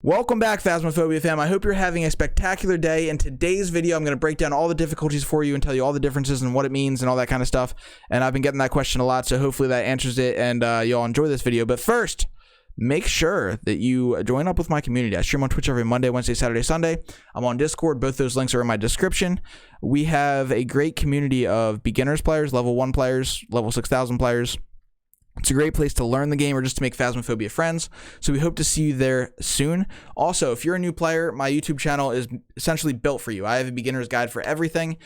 Welcome back, Phasmophobia fam. I hope you're having a spectacular day. In today's video, I'm going to break down all the difficulties for you and tell you all the differences and what it means and all that kind of stuff. And I've been getting that question a lot, so hopefully that answers it and you'll enjoy this video. But first, make sure that you join up with my community. I stream on Twitch every Monday, Wednesday, Saturday, Sunday. I'm on Discord. Both those links are in my description. We have a great community of beginners players, level 1 players, level 6,000 players. It's a great place to learn the game or just to make Phasmophobia friends. So we hope to see you there soon. Also, if you're a new player, my YouTube channel is essentially built for you. I have a beginner's guide for everything,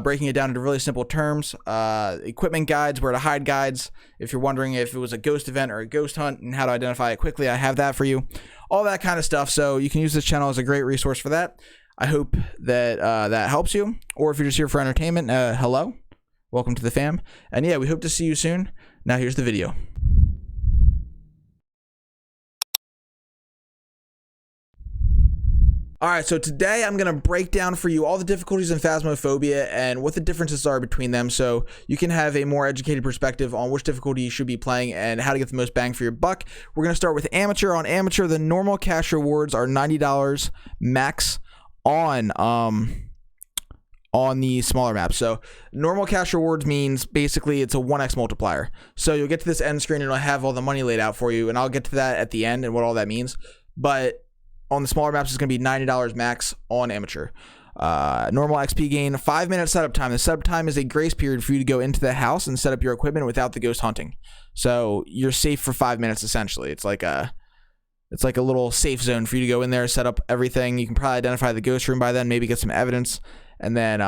breaking it down into really simple terms, equipment guides, where to hide guides. If you're wondering if it was a ghost event or a ghost hunt and how to identify it quickly, I have that for you. All that kind of stuff. So you can use this channel as a great resource for that. I hope that that helps you. Or if you're just here for entertainment, hello. Welcome to the fam. And yeah, we hope to see you soon. Now here's the video. Alright, so today I'm going to break down for you all the difficulties in Phasmophobia and what the differences are between them so you can have a more educated perspective on which difficulty you should be playing and how to get the most bang for your buck. We're going to start with Amateur. On Amateur, the normal cash rewards are $90 max on the smaller maps. So normal cash rewards means basically it's a 1x multiplier. So you'll get to this end screen and it'll have all the money laid out for you, and I'll get to that at the end and what all that means. But on the smaller maps, it's going to be $90 max on Amateur. Normal XP gain, 5-minute setup time. The setup time is a grace period for you to go into the house and set up your equipment without the ghost hunting. So you're safe for 5 minutes essentially. It's like a little safe zone for you to go in there, set up everything. You can probably identify the ghost room by then, maybe get some evidence, and then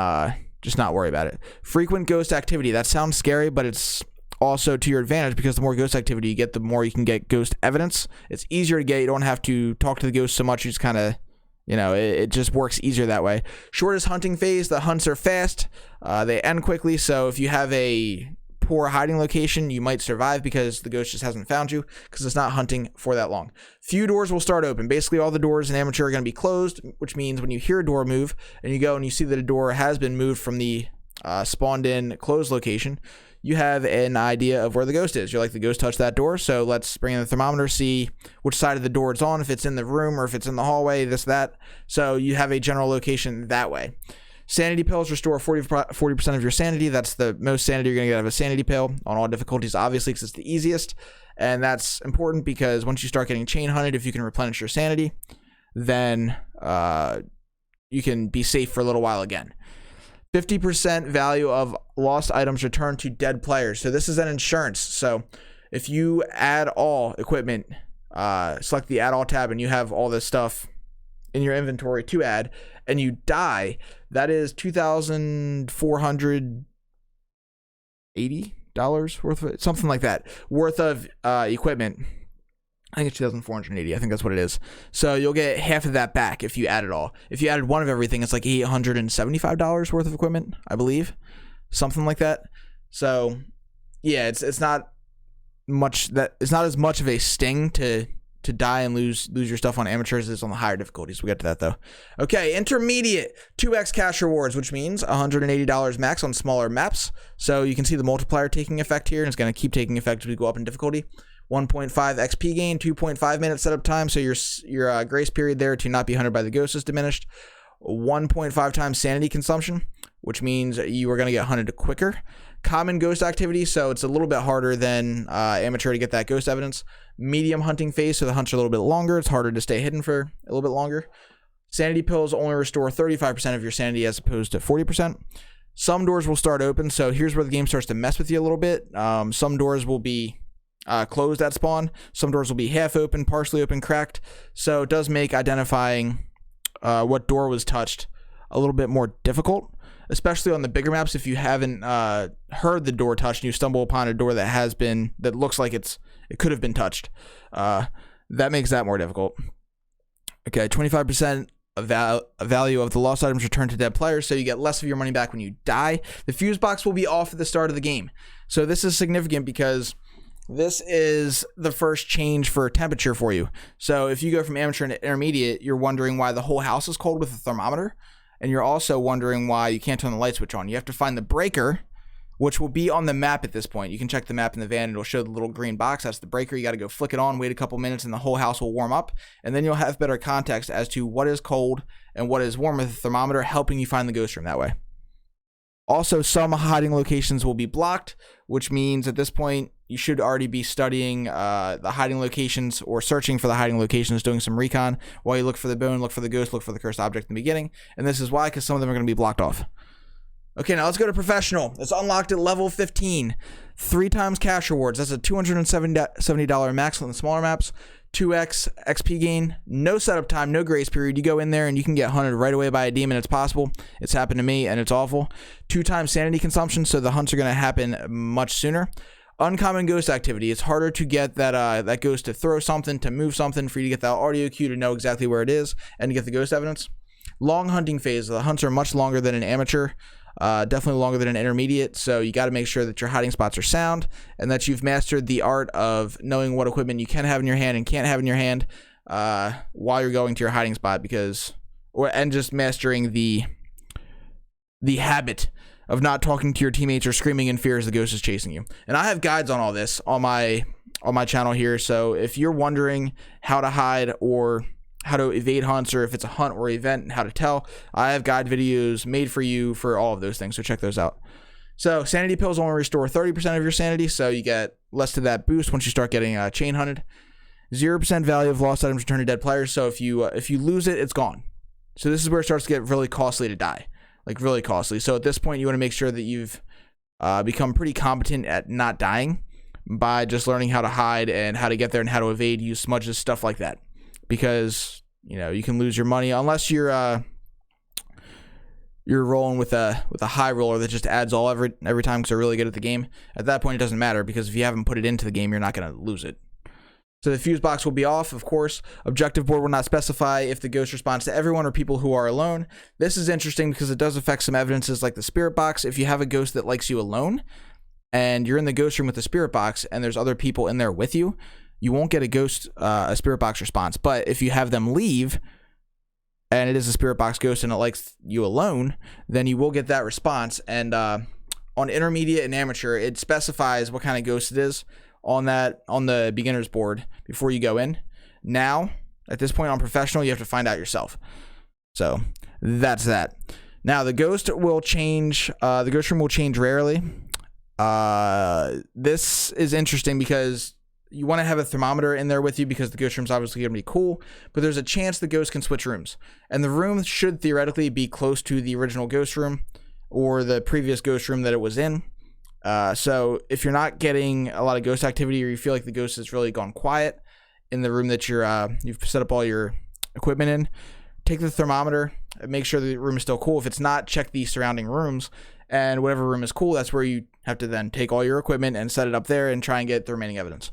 just not worry about it. Frequent ghost activity. That sounds scary, but it's also to your advantage because the more ghost activity you get, the more you can get ghost evidence. It's easier to get. You don't have to talk to the ghost so much. You just kind of, you know, it just works easier that way. Shortest hunting phase. The hunts are fast. They end quickly, so if you have a poor hiding location, you might survive because the ghost just hasn't found you because it's not hunting for that long. Few doors will start open. Basically all the doors in Amateur are going to be closed, which means when you hear a door move and you go and you see that a door has been moved from the spawned in closed location, you have an idea of where the ghost is. You're like, the ghost touched that door, so let's bring in the thermometer, see which side of the door it's on, if it's in the room or if it's in the hallway, this, that. So you have a general location that way. Sanity pills restore 40% of your sanity. That's the most sanity you're going to get out of a sanity pill on all difficulties, obviously, because it's the easiest. And that's important because once you start getting chain hunted, if you can replenish your sanity, then you can be safe for a little while again. 50% value of lost items returned to dead players. So this is an insurance. So if you add all equipment, select the add all tab, and you have all this stuff in your inventory to add, and you die, that is $2,480 worth of something like that worth of equipment. I think it's 2,480. I think that's what it is. So you'll get half of that back if you add it all. If you added one of everything, it's like $875 worth of equipment, I believe, something like that. So yeah, it's not much. That it's not as much of a sting to die and lose your stuff on Amateurs is on the higher difficulties. We'll get to that though. Okay, Intermediate, 2x cash rewards, which means $180 max on smaller maps. So you can see the multiplier taking effect here, and it's going to keep taking effect as we go up in difficulty. 1.5 XP gain, 2.5 minute setup time, so your grace period there to not be hunted by the ghost is diminished. 1.5 times sanity consumption, which means you are going to get hunted quicker. Common ghost activity, so it's a little bit harder than Amateur to get that ghost evidence. Medium hunting phase, so the hunts are a little bit longer. It's harder to stay hidden for a little bit longer. Sanity pills only restore 35% of your sanity as opposed to 40%. Some doors will start open, so here's where the game starts to mess with you a little bit. Some doors will be closed at spawn. Some doors will be half open, partially open, cracked. So it does make identifying what door was touched a little bit more difficult, especially on the bigger maps. If you haven't heard the door touched and you stumble upon a door that looks like it could have been touched, that makes that more difficult. Okay, 25% value of the lost items returned to dead players, so you get less of your money back when you die. The fuse box will be off at the start of the game. So this is significant because this is the first change for temperature for you. So if you go from Amateur to Intermediate, you're wondering why the whole house is cold with a thermometer, and you're also wondering why you can't turn the light switch on. You have to find the breaker, which will be on the map at this point. You can check the map in the van. It'll show the little green box. That's the breaker. You got to go flick it on, wait a couple minutes, and the whole house will warm up. And then you'll have better context as to what is cold and what is warm with the thermometer, helping you find the ghost room that way. Also, some hiding locations will be blocked, which means at this point, you should already be studying the hiding locations or searching for the hiding locations, doing some recon while you look for the bone, look for the ghost, look for the cursed object in the beginning. And this is why, because some of them are going to be blocked off. Okay, now let's go to professional. It's unlocked at level 15. 3 times cash rewards. That's a $270 max on the smaller maps. 2x XP gain. No setup time, no grace period. You go in there and you can get hunted right away by a demon. It's possible. It's happened to me and it's awful. 2 times sanity consumption, so the hunts are going to happen much sooner. Uncommon ghost activity. It's harder to get that ghost to throw something, to move something, for you to get that audio cue to know exactly where it is and to get the ghost evidence. Long hunting phase. The hunts are much longer than an amateur. Definitely longer than an intermediate, so you got to make sure that your hiding spots are sound and that you've mastered the art of knowing what equipment you can have in your hand and can't have in your hand while you're going to your hiding spot, and just mastering the habit of not talking to your teammates or screaming in fear as the ghost is chasing you. And I have guides on all this on my channel here, so if you're wondering how to hide or how to evade hunts, or if it's a hunt or event and how to tell, I have guide videos made for you for all of those things, so check those out. So sanity pills only restore 30% of your sanity, so you get less to that boost once you start getting chain hunted. 0% value of lost items returned to dead players, so if you lose it, it's gone. So this is where it starts to get really costly to die, like really costly. So at this point, you want to make sure that you've become pretty competent at not dying by just learning how to hide and how to get there and how to evade, use smudges, stuff like that. Because, you know, you can lose your money unless you're rolling with a high roller that just adds all every time because they're really good at the game. At that point, it doesn't matter, because if you haven't put it into the game, you're not going to lose it. So the fuse box will be off, of course. Objective board will not specify if the ghost responds to everyone or people who are alone. This is interesting because it does affect some evidences like the spirit box. If you have a ghost that likes you alone and you're in the ghost room with the spirit box and there's other people in there with you, you won't get a spirit box response. But if you have them leave and it is a spirit box ghost and it likes you alone, then you will get that response. And on intermediate and amateur, it specifies what kind of ghost it is on the beginner's board before you go in. Now, at this point on professional, you have to find out yourself. So that's that. Now the ghost will change. The ghost room will change rarely. This is interesting because you want to have a thermometer in there with you because the ghost room's obviously going to be cool, but there's a chance the ghost can switch rooms. And the room should theoretically be close to the original ghost room or the previous ghost room that it was in. So if you're not getting a lot of ghost activity or you feel like the ghost has really gone quiet in the room that you've set up all your equipment in, take the thermometer and make sure the room is still cool. If it's not, check the surrounding rooms, and whatever room is cool, that's where you have to then take all your equipment and set it up there and try and get the remaining evidence.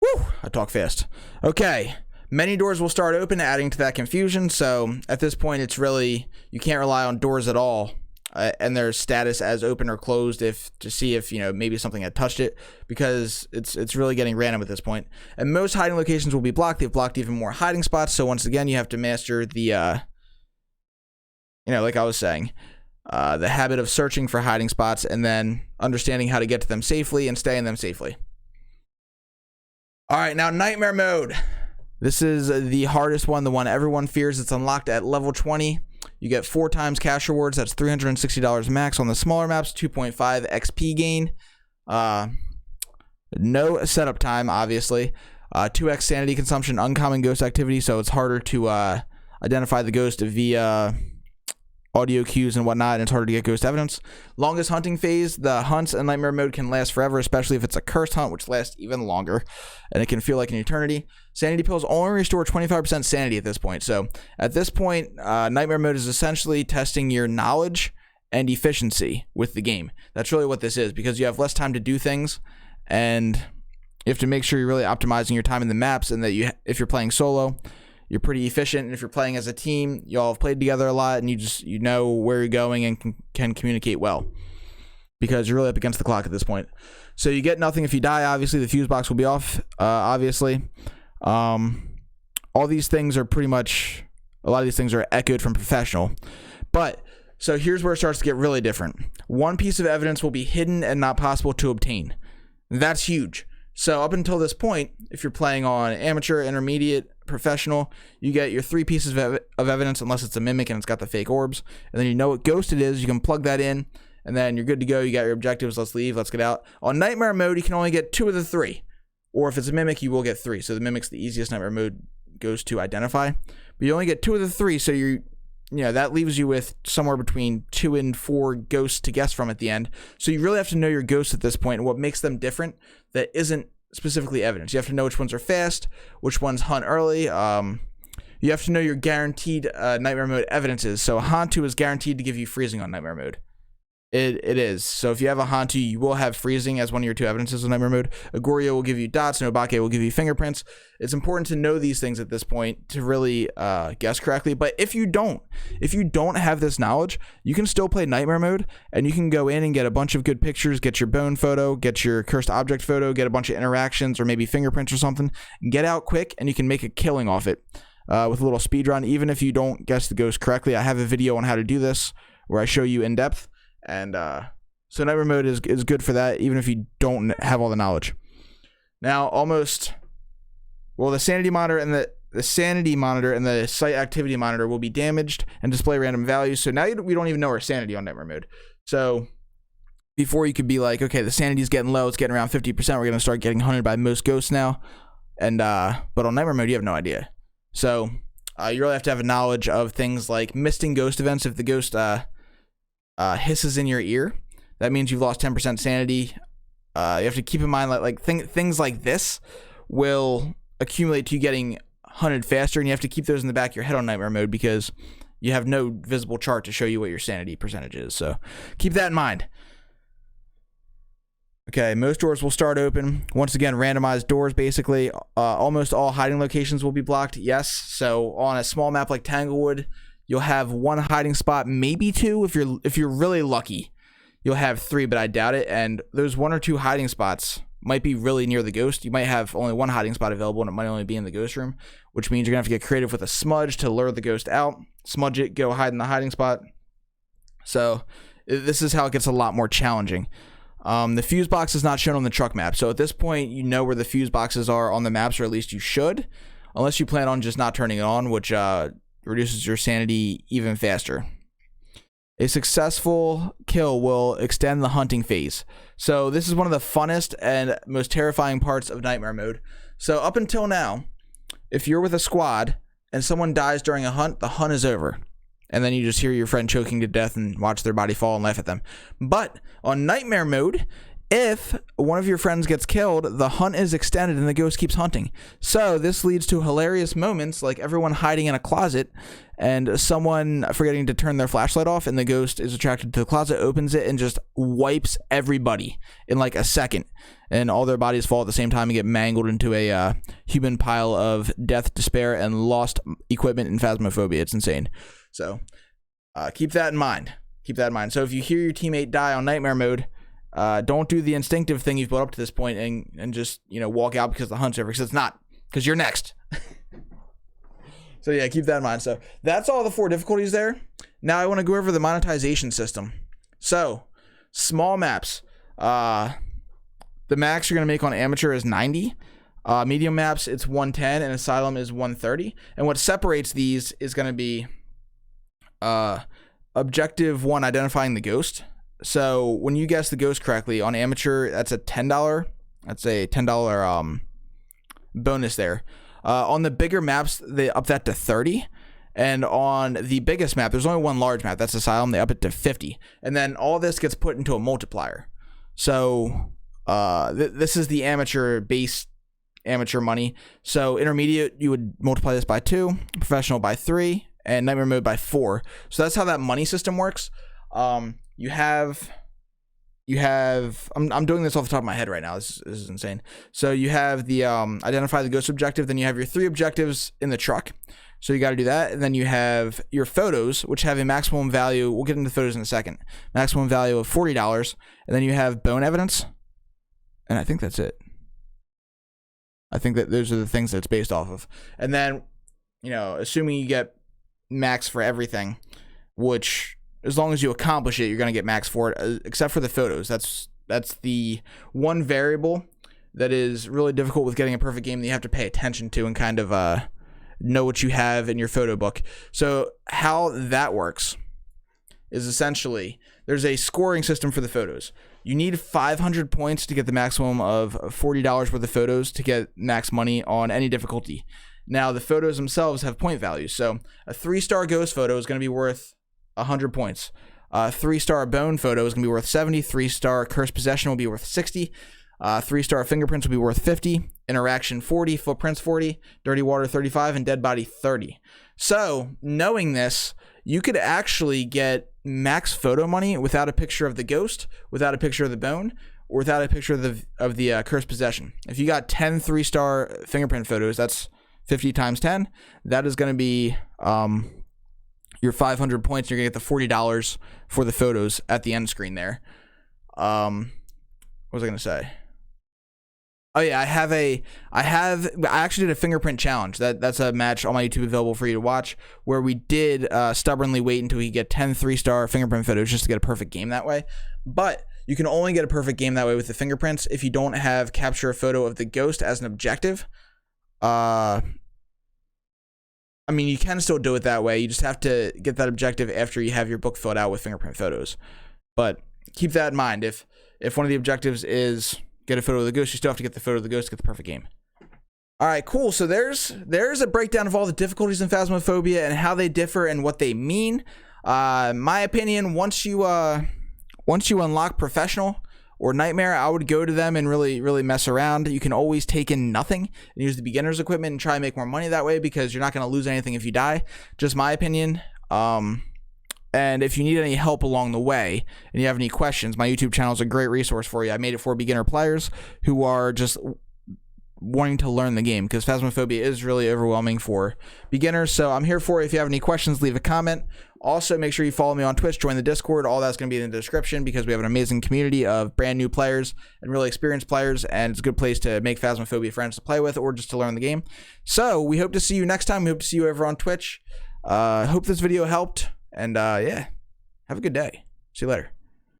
Woo! I talk fast. Okay. Many doors will start open, adding to that confusion. So at this point, it's really, you can't rely on doors at all and their status as open or closed to see if, you know, maybe something had touched it, because it's really getting random at this point. And most hiding locations will be blocked. They've blocked even more hiding spots. So once again, you have to master the, like I was saying, the habit of searching for hiding spots and then understanding how to get to them safely and stay in them safely. All right, now nightmare mode. This is the hardest one, the one everyone fears. It's unlocked at level 20. You get 4 times cash rewards. That's $360 max on the smaller maps, 2.5 XP gain. No setup time, obviously. 2x sanity consumption, uncommon ghost activity, so it's harder to identify the ghost via audio cues and whatnot, and it's harder to get ghost evidence. Longest hunting phase. The hunts in nightmare mode can last forever, especially if it's a cursed hunt, which lasts even longer, and it can feel like an eternity. Sanity pills only restore 25% sanity at this point. So at this point, nightmare mode is essentially testing your knowledge and efficiency with the game. That's really what this is, because you have less time to do things, and you have to make sure you're really optimizing your time in the maps, and that if you're playing solo, you're pretty efficient, and if you're playing as a team, y'all have played together a lot, and you know where you're going and can communicate well, because you're really up against the clock at this point. So you get nothing if you die. Obviously, the fuse box will be off. Obviously, all these things are pretty much, a lot of these things are echoed from professional, but So here's where it starts to get really different. One piece of evidence will be hidden and not possible to obtain. That's huge. So up until this point, if you're playing on amateur, intermediate, professional, you get your 3 pieces of evidence, unless it's a mimic and it's got the fake orbs. And then you know what ghost it is. You can plug that in, and then you're good to go. You got your objectives. Let's leave. Let's get out. On nightmare mode, you can only get 2 of the 3. Or if it's a mimic, you will get 3. So the mimic's the easiest nightmare mode goes to identify. But you only get 2 of the 3, so that leaves you with somewhere between 2 and 4 ghosts to guess from at the end. So you really have to know your ghosts at this point and what makes them different that isn't specifically evidence. You have to know which ones are fast, which ones hunt early. You have to know your guaranteed nightmare mode evidences. So a Hantu is guaranteed to give you freezing on nightmare mode. It is. So if you have a Hantu, you will have freezing as one of your 2 evidences of nightmare mode. A Goryo will give you dots, and Obake will give you fingerprints. It's important to know these things at this point to really guess correctly. But if you don't have this knowledge, you can still play nightmare mode, and you can go in and get a bunch of good pictures, get your bone photo, get your cursed object photo, get a bunch of interactions or maybe fingerprints or something, and get out quick, and you can make a killing off it with a little speed run, even if you don't guess the ghost correctly. I have a video on how to do this where I show you in depth. And so nightmare mode is good for that, even if you don't have all the knowledge. Now, the sanity monitor and the sanity monitor and the site activity monitor will be damaged and display random values. So now we don't even know our sanity on nightmare mode. So before you could be like, okay, the sanity's getting low, it's getting around 50%. We're gonna start getting hunted by most ghosts now. And but on nightmare mode, you have no idea. So you really have to have a knowledge of things like misting ghost events. If the ghost hisses in your ear, that means you've lost 10% sanity. You have to keep in mind things like this will accumulate to you getting hunted faster, and you have to keep those in the back of your head on nightmare mode because you have no visible chart to show you what your sanity percentage is. So keep that in mind. Okay, most doors will start open. Once again, randomized doors basically. Almost all hiding locations will be blocked. Yes, so on a small map like Tanglewood, you'll have 1 hiding spot, maybe 2 if you're really lucky. You'll have 3, but I doubt it. And those 1 or 2 hiding spots might be really near the ghost. You might have only 1 hiding spot available, and it might only be in the ghost room, which means you're gonna have to get creative with a smudge to lure the ghost out. Smudge it, go hide in the hiding spot. So this is how it gets a lot more challenging. The fuse box is not shown on the truck map, so at this point you know where the fuse boxes are on the maps, or at least you should, unless you plan on just not turning it on, which reduces your sanity even faster. A successful kill will extend the hunting phase. So this is one of the funnest and most terrifying parts of nightmare mode. So up until now, if you're with a squad and someone dies during a hunt, the hunt is over. And then you just hear your friend choking to death and watch their body fall and laugh at them. But on nightmare mode, if one of your friends gets killed, the hunt is extended and the ghost keeps hunting. So this leads to hilarious moments like everyone hiding in a closet and someone forgetting to turn their flashlight off, and the ghost is attracted to the closet, opens it, and just wipes everybody in like a second. And all their bodies fall at the same time and get mangled into a human pile of death, despair, and lost equipment and Phasmophobia. It's insane. So keep that in mind. Keep that in mind. So if you hear your teammate die on nightmare mode, don't do the instinctive thing you've built up to this point and just, walk out because the hunt's over, because it's not, because you're next. So yeah, keep that in mind. So that's all the 4 difficulties there. Now I want to go over the monetization system. So small maps, the max you're going to make on amateur is 90. Medium maps, it's 110, and asylum is 130. And what separates these is going to be objective 1, identifying the ghost. So when you guess the ghost correctly on amateur, that's a $10. That's a $10 bonus there. On the bigger maps, they up that to 30. And on the biggest map, there's only 1 large map. That's Asylum. They up it to 50. And then all this gets put into a multiplier. So this is the amateur money. So intermediate, you would multiply this by 2, professional by 3, and nightmare mode by 4. So that's how that money system works. You have I'm doing this off the top of my head right now. This is insane. So you have the identify the ghost objective, then you have your 3 objectives in the truck. So you got to do that, and then you have your photos, which have a maximum value. We'll get into photos in a second. Maximum value of $40, and then you have bone evidence, and I think that's it. I think that those are the things that it's based off of. And then, assuming you get max for everything, which as long as you accomplish it, you're going to get max for it, except for the photos. That's the one variable that is really difficult with getting a perfect game that you have to pay attention to and kind of know what you have in your photo book. So how that works is essentially there's a scoring system for the photos. You need 500 points to get the maximum of $40 worth of photos to get max money on any difficulty. Now, the photos themselves have point values. So a 3-star ghost photo is going to be worth 100 points. A 3-star bone photo is going to be worth 70. 3-star cursed possession will be worth 60. 3-star fingerprints will be worth 50. Interaction 40. Footprints 40. Dirty water 35. And dead body 30. So knowing this, you could actually get max photo money without a picture of the ghost, without a picture of the bone, or without a picture of the cursed possession. If you got 10 3-star fingerprint photos, that's 50 times 10. That is going to be your 500 points. You're going to get the $40 for the photos at the end screen there. What was I going to say? Oh yeah, I actually did a fingerprint challenge. That's a match on my YouTube available for you to watch, where we did stubbornly wait until we get 10 3-star fingerprint photos just to get a perfect game that way. But you can only get a perfect game that way with the fingerprints if you don't have capture a photo of the ghost as an objective. I mean, you can still do it that way. You just have to get that objective after you have your book filled out with fingerprint photos. But keep that in mind. If one of the objectives is get a photo of the ghost, you still have to get the photo of the ghost to get the perfect game. All right, cool. So there's a breakdown of all the difficulties in Phasmophobia and how they differ and what they mean. My opinion, once you unlock Professional or Nightmare, I would go to them and really mess around. You can always take in nothing and use the beginner's equipment and try and make more money that way, because you're not going to lose anything if you die. Just my opinion. And if you need any help along the way and you have any questions, my YouTube channel is a great resource for you. I made it for beginner players who are just wanting to learn the game, because Phasmophobia is really overwhelming for beginners. So I'm here for you. If you have any questions, leave a comment. Also, make sure you follow me on Twitch, join the Discord. All that's going to be in the description, because we have an amazing community of brand new players and really experienced players, and it's a good place to make Phasmophobia friends to play with or just to learn the game. So we hope to see you next time. We hope to see you over on Twitch. Hope this video helped. And yeah, have a good day. See you later.